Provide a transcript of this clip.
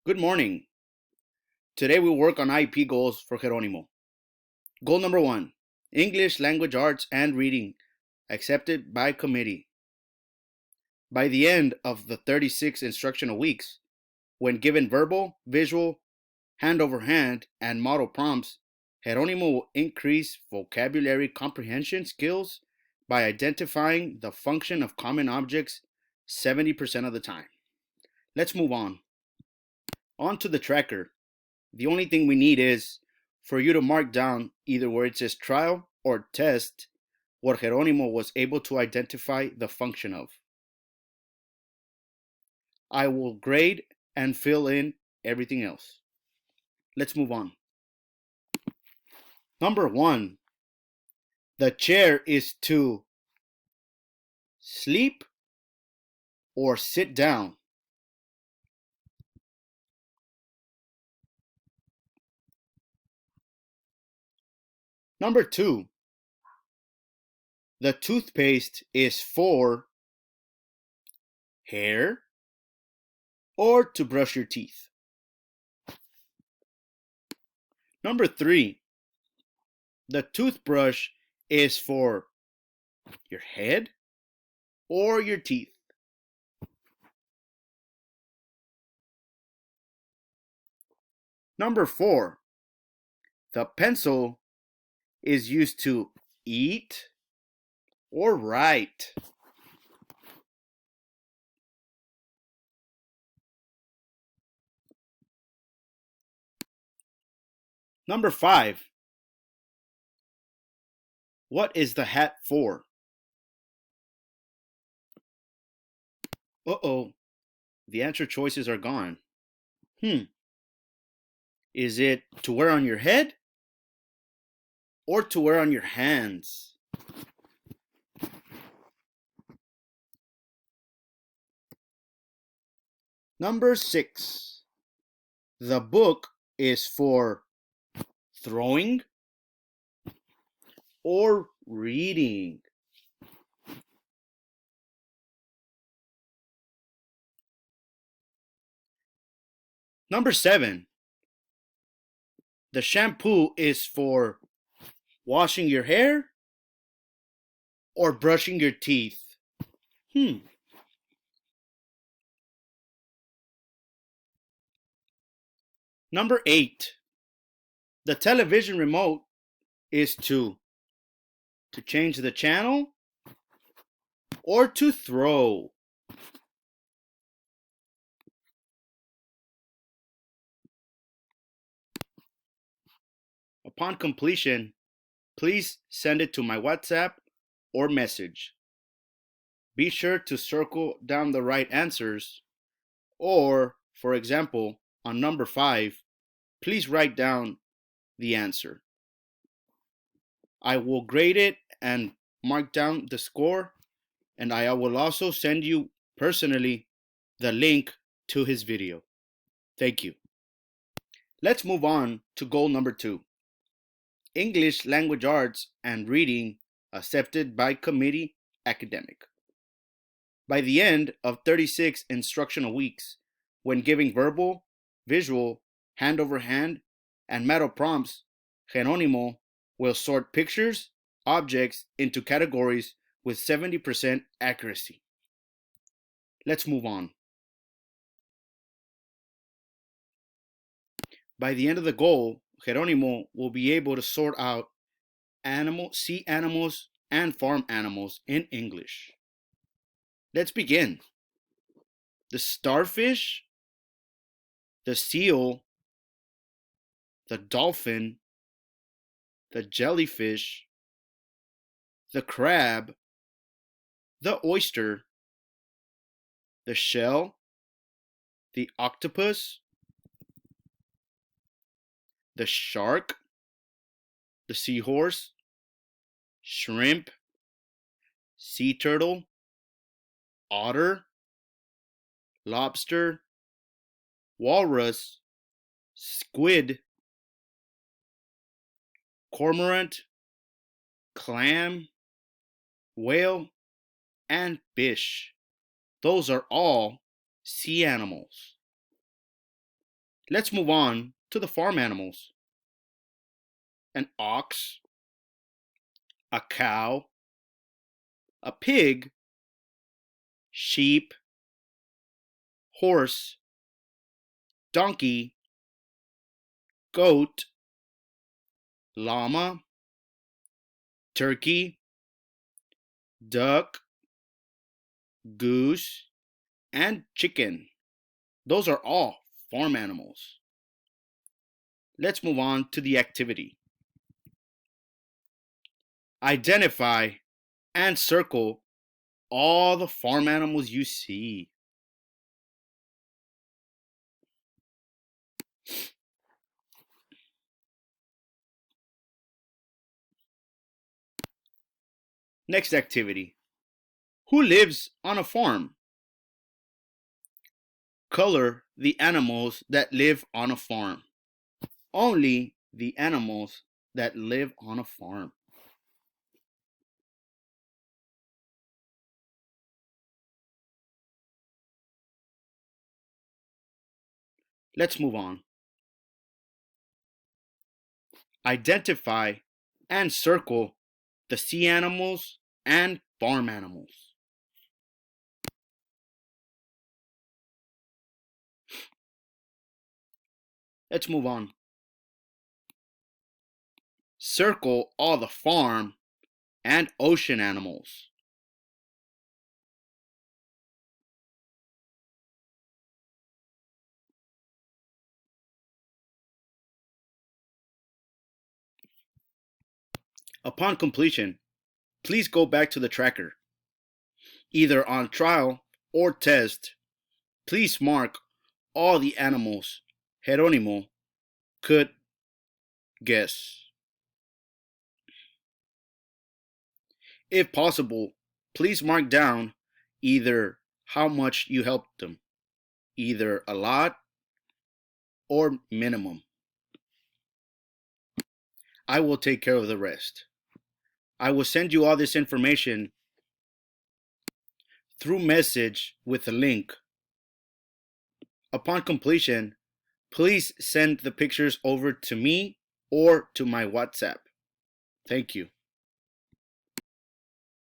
Good morning. Today we work on IEP goals for Geronimo. Goal number 1, English, language arts, and reading, accepted by committee. By the end of the 36 instructional weeks, when given verbal, visual, hand over hand, and model prompts, Geronimo will increase vocabulary comprehension skills by identifying the function of common objects 70% of the time. Let's move on. On to the tracker. The only thing we need is for you to mark down either where it says trial or test what Geronimo was able to identify the function of. I will grade and fill in everything else. Let's move on. Number 1, the chair is to sleep or sit down. Number 2, the toothpaste is for hair or to brush your teeth. Number 3, the toothbrush is for your head or your teeth. Number 4, the pencil is used to eat or write. Number 5, what is the hat for? Uh-oh, the answer choices are gone. Is it to wear on your head or to wear on your hands? Number 6, the book is for throwing or reading. Number 7, the shampoo is for washing your hair or brushing your teeth. Number 8, the television remote is to change the channel or to throw. Upon completion, please send it to my WhatsApp or message. Be sure to circle down the right answers, or, for example, on number 5, please write down the answer. I will grade it and mark down the score, and I will also send you personally the link to his video. Thank you. Let's move on to goal number 2. English, language arts, and reading accepted by committee academic. By the end of 36 instructional weeks, when giving verbal, visual, hand over hand, and metal prompts, Geronimo will sort pictures, objects into categories with 70% accuracy. Let's move on. By the end of the goal, Geronimo will be able to sort out sea animals and farm animals in English. Let's begin. The starfish, the seal, the dolphin, the jellyfish, the crab, the oyster, the shell, the octopus, the shark, the seahorse, shrimp, sea turtle, otter, lobster, walrus, squid, cormorant, clam, whale, and fish. Those are all sea animals. Let's move on to the farm animals. An ox, a cow, a pig, sheep, horse, donkey, goat, llama, turkey, duck, goose, and chicken. Those are all farm animals. Let's move on to the activity. Identify and circle all the farm animals you see. Next activity. Who lives on a farm? Color the animals that live on a farm. Only the animals that live on a farm. Let's move on. Identify and circle the sea animals and farm animals. Let's move on. Circle all the farm and ocean animals. Upon completion, please go back to the tracker. Either on trial or test, please mark all the animals Jeronimo could guess. If possible, please mark down either how much you helped them, either a lot or minimum. I will take care of the rest. I will send you all this information through message with a link. Upon completion, please send the pictures over to me or to my WhatsApp. Thank you.